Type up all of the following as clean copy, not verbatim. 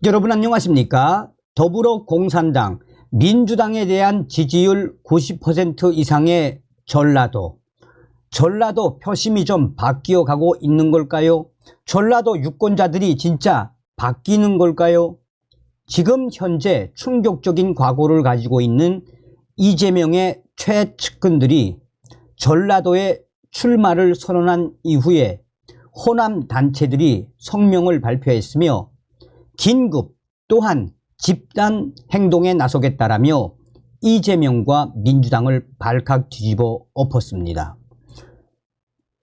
여러분 안녕하십니까? 더불어공산당, 민주당에 대한 지지율 90% 이상의 전라도 표심이 좀 바뀌어 가고 있는 걸까요? 전라도 유권자들이 진짜 바뀌는 걸까요? 지금 현재 충격적인 과거를 가지고 있는 이재명의 최측근들이 전라도에 출마를 선언한 이후에 호남 단체들이 성명을 발표했으며 긴급 또한 집단 행동에 나서겠다라며 이재명과 민주당을 발칵 뒤집어 엎었습니다.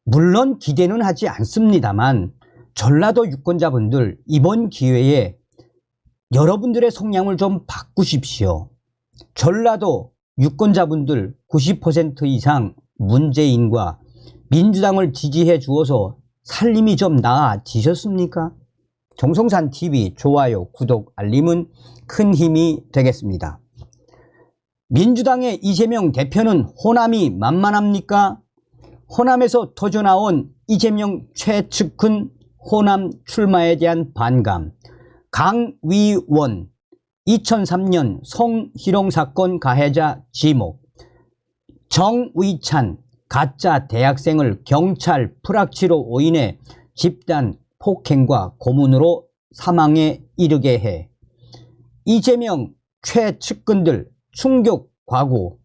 물론 기대는 하지 않습니다만 전라도 유권자분들 이번 기회에 여러분들의 성향을 좀 바꾸십시오. 전라도 유권자분들 90% 이상 문재인과 민주당을 지지해 주어서 살림이 좀 나아지셨습니까? 정성산TV 좋아요, 구독, 알림은 큰 힘이 되겠습니다. 민주당의 이재명 대표는 호남이 만만합니까? 호남에서 터져나온 이재명 최측근 호남 출마에 대한 반감. 강위원 2003년 성희롱 사건 가해자 지목. 정의찬 가짜 대학생을 경찰 프락치로 오인해 집단 폭행과 고문으로 사망에 이르게 해. 이재명 최측근들 충격 과고.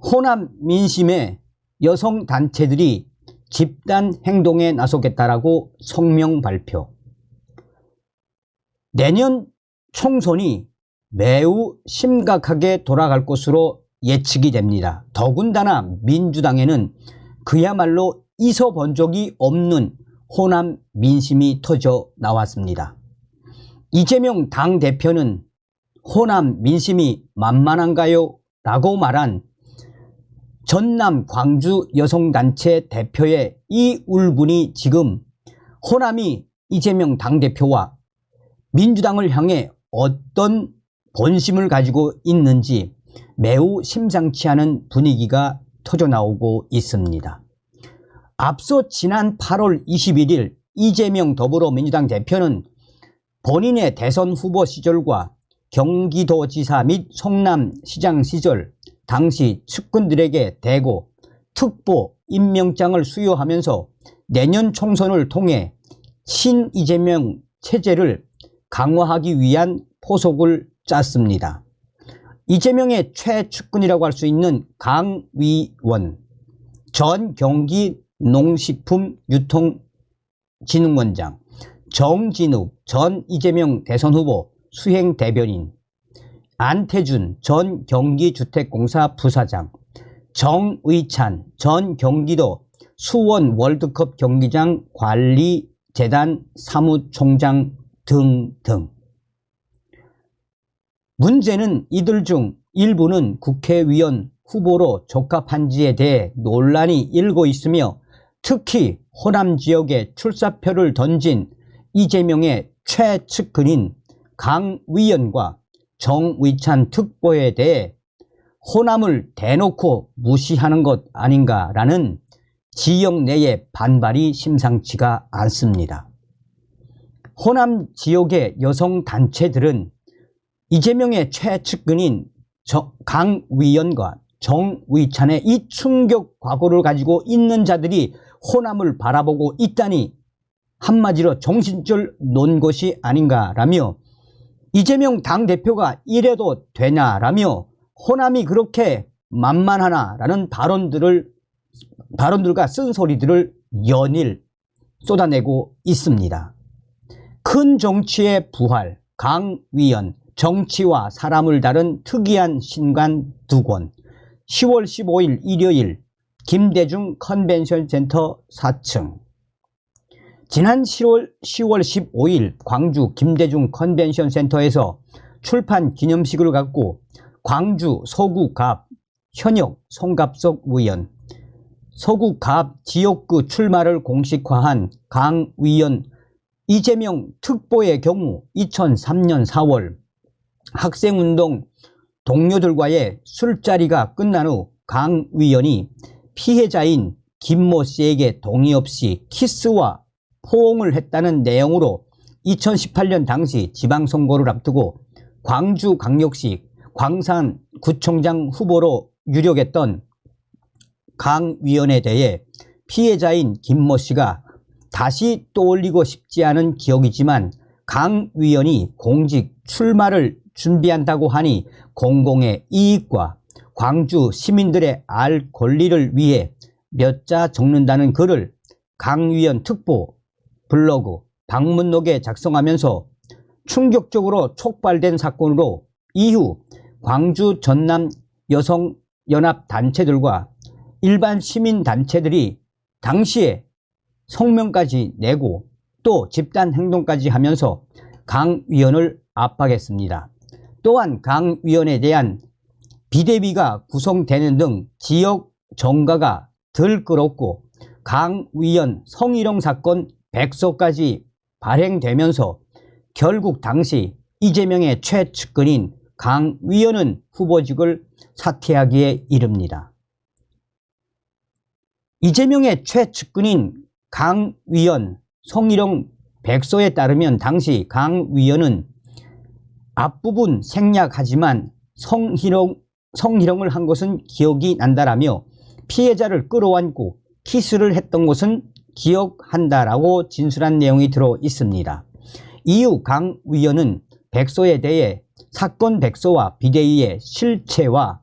호남 민심의 여성단체들이 집단 행동에 나서겠다라고 성명 발표. 내년 총선이 매우 심각하게 돌아갈 것으로 예측이 됩니다. 더군다나 민주당에는 그야말로 있어본 적이 없는 호남 민심이 터져 나왔습니다. 이재명 당대표는 호남 민심이 만만한가요? 라고 말한 전남 광주 여성단체 대표의 이 울분이 지금 호남이 이재명 당대표와 민주당을 향해 어떤 본심을 가지고 있는지 매우 심상치 않은 분위기가 터져 나오고 있습니다. 앞서 지난 8월 21일 이재명 더불어민주당 대표는 본인의 대선 후보 시절과 경기도지사 및 성남시장 시절 당시 측근들에게 대고 특보 임명장을 수여하면서 내년 총선을 통해 친이재명 체제를 강화하기 위한 포석을 짰습니다. 이재명의 최측근이라고 할 수 있는 강위원, 전 경기 농식품유통진흥원장, 정진욱 전 이재명 대선 후보 수행대변인, 안태준 전 경기주택공사 부사장, 정의찬 전 경기도 수원 월드컵 경기장 관리재단 사무총장 등등. 문제는 이들 중 일부는 국회의원 후보로 적합한지에 대해 논란이 일고 있으며 특히 호남 지역에 출사표를 던진 이재명의 최측근인 강위원과 정의찬 특보에 대해 호남을 대놓고 무시하는 것 아닌가라는 지역 내의 반발이 심상치가 않습니다. 호남 지역의 여성단체들은 이재명의 최측근인 강위원과 정의찬의 이 충격 과거를 가지고 있는 자들이 호남을 바라보고 있다니 한마디로 정신줄 놓은 것이 아닌가라며 이재명 당대표가 이래도 되냐라며 호남이 그렇게 만만하나라는 발언들과 쓴소리들을 연일 쏟아내고 있습니다. 큰 정치의 부활, 강위원, 정치와 사람을 다룬 특이한 신간 두 권. 10월 15일 일요일 김대중 컨벤션 센터 4층. 지난 10월 15일 광주 김대중 컨벤션 센터에서 출판 기념식을 갖고 광주 서구갑 현역 송갑석 의원, 서구갑 지역구 출마를 공식화한 강위원 이재명 특보의 경우 2003년 4월 학생운동 동료들과의 술자리가 끝난 후 강 위원이 피해자인 김모 씨에게 동의 없이 키스와 포옹을 했다는 내용으로 2018년 당시 지방선거를 앞두고 광주광역시 광산구청장 후보로 유력했던 강 위원에 대해 피해자인 김모 씨가 다시 떠올리고 싶지 않은 기억이지만 강 위원이 공직 출마를 준비한다고 하니 공공의 이익과 광주 시민들의 알 권리를 위해 몇 자 적는다는 글을 강 위원 특보 블로그 방문록에 작성하면서 충격적으로 촉발된 사건으로 이후 광주 전남 여성연합단체들과 일반 시민단체들이 당시에 성명까지 내고 또 집단행동까지 하면서 강 위원을 압박했습니다. 또한 강 위원에 대한 비대위가 구성되는 등 지역 정가가 들끓었고 강 위원 성희롱 사건 백서까지 발행되면서 결국 당시 이재명의 최측근인 강 위원은 후보직을 사퇴하기에 이릅니다. 이재명의 최측근인 강 위원 성희롱 백서에 따르면 당시 강 위원은 앞부분 생략하지만 성희롱을 한 것은 기억이 난다라며 피해자를 끌어안고 키스를 했던 것은 기억한다라고 진술한 내용이 들어 있습니다. 이후 강 위원은 백서에 대해 사건 백서와 비대위의 실체와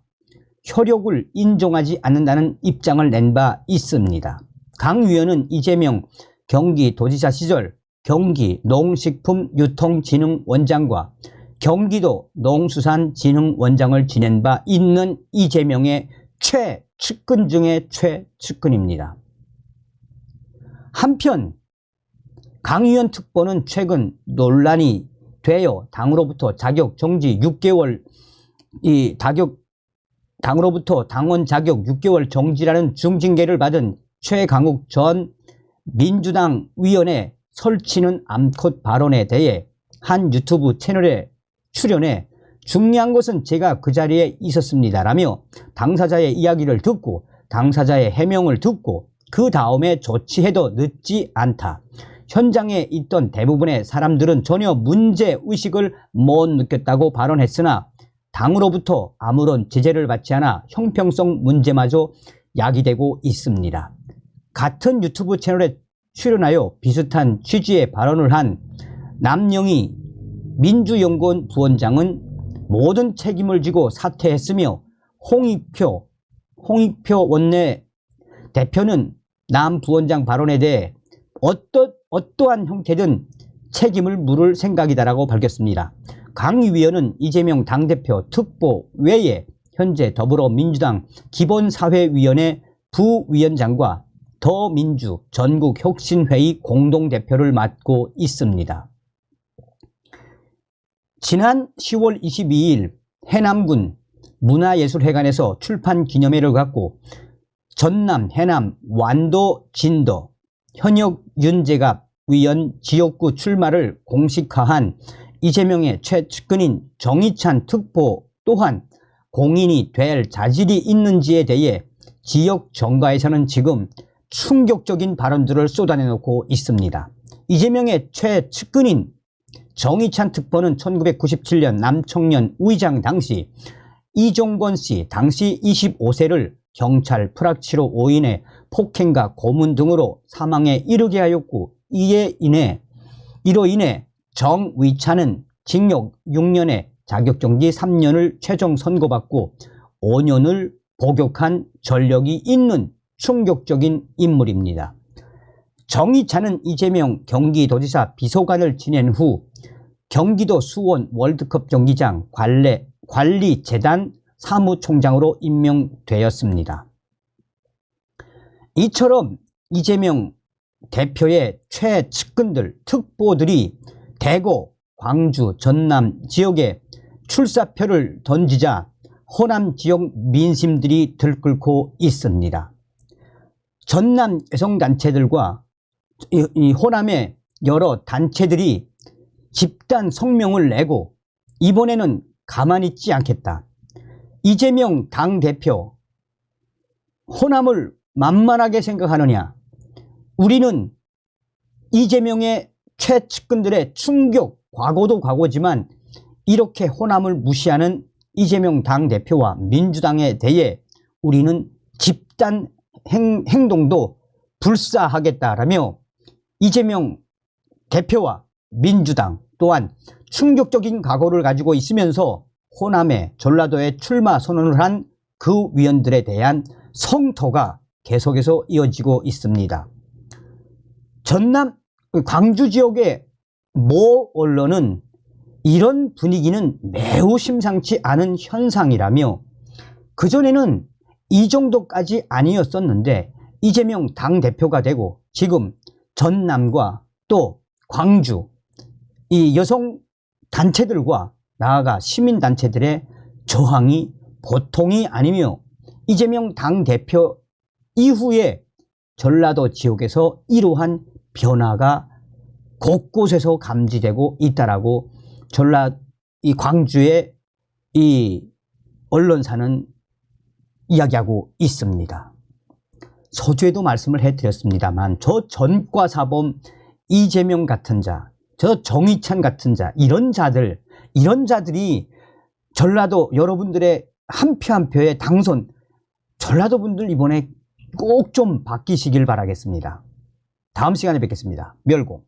효력을 인정하지 않는다는 입장을 낸 바 있습니다. 강 위원은 이재명 경기도지사 시절 경기 농식품유통진흥원장과 경기도 농수산진흥원장을 지낸 바 있는 이재명의 최측근 중의 최측근입니다. 한편 강 위원 특보는 최근 논란이 되어 당으로부터 자격 정지 6개월 당으로부터 당원 자격 6개월 정지라는 중징계를 받은 최강욱 전 민주당 위원의 설치는 암컷 발언에 대해 한 유튜브 채널에 출연해 중요한 것은 제가 그 자리에 있었습니다라며 당사자의 이야기를 듣고 당사자의 해명을 듣고 그 다음에 조치해도 늦지 않다. 현장에 있던 대부분의 사람들은 전혀 문제의식을 못 느꼈다고 발언했으나 당으로부터 아무런 제재를 받지 않아 형평성 문제마저 야기되고 있습니다. 같은 유튜브 채널에 출연하여 비슷한 취지의 발언을 한 남영희 민주연구원 부원장은 모든 책임을 지고 사퇴했으며 홍익표 원내 대표는 남 부원장 발언에 대해 어떠한 형태든 책임을 물을 생각이다라고 밝혔습니다. 강 위원은 이재명 당대표 특보 외에 현재 더불어민주당 기본사회위원회 부위원장과 더민주 전국혁신회의 공동대표를 맡고 있습니다. 지난 10월 22일 해남군 문화예술회관에서 출판기념회를 갖고 전남, 해남, 완도, 진도 현역 윤재갑 위원 지역구 출마를 공식화한 이재명의 최측근인 정의찬 특보 또한 공인이 될 자질이 있는지에 대해 지역 정가에서는 지금 충격적인 발언들을 쏟아내놓고 있습니다. 이재명의 최측근인 정의찬 특보는 1997년 남청년 우의장 당시 이종건 씨 당시 25세를 경찰 프락치로 오인해 폭행과 고문 등으로 사망에 이르게 하였고 이로 인해 정의찬은 징역 6년에 자격정지 3년을 최종 선고받고 5년을 복역한 전력이 있는 충격적인 인물입니다. 정의찬은 이재명 경기도지사 비서관을 지낸 후 경기도 수원 월드컵 경기장 관리재단 사무총장으로 임명되었습니다. 이처럼 이재명 대표의 최측근들, 특보들이 대구, 광주, 전남 지역에 출사표를 던지자 호남 지역 민심들이 들끓고 있습니다. 전남 여성단체들과 이 호남의 여러 단체들이 집단 성명을 내고 이번에는 가만히 있지 않겠다. 이재명 당대표, 호남을 만만하게 생각하느냐? 우리는 이재명의 최측근들의 충격, 과거도 과거지만 이렇게 호남을 무시하는 이재명 당대표와 민주당에 대해 우리는 집단 행동도 불사하겠다라며 이재명 대표와 민주당 또한 충격적인 각오를 가지고 있으면서 호남에 전라도에 출마 선언을 한 그 위원들에 대한 성토가 계속해서 이어지고 있습니다. 전남 광주 지역의 모 언론은 이런 분위기는 매우 심상치 않은 현상이라며 그전에는 이 정도까지 아니었었는데 이재명 당대표가 되고 지금 전남과 또 광주 이 여성 단체들과 나아가 시민단체들의 저항이 보통이 아니며 이재명 당대표 이후에 전라도 지역에서 이러한 변화가 곳곳에서 감지되고 있다라고 이 광주의 이 언론사는 이야기하고 있습니다. 서두에도 말씀을 해드렸습니다만 저 전과사범 이재명 같은 자, 저 정의찬 같은 자, 이런 자들이 전라도 여러분들의 한 표 한 표의 당선, 전라도 분들 이번에 꼭 좀 바뀌시길 바라겠습니다. 다음 시간에 뵙겠습니다. 멸공.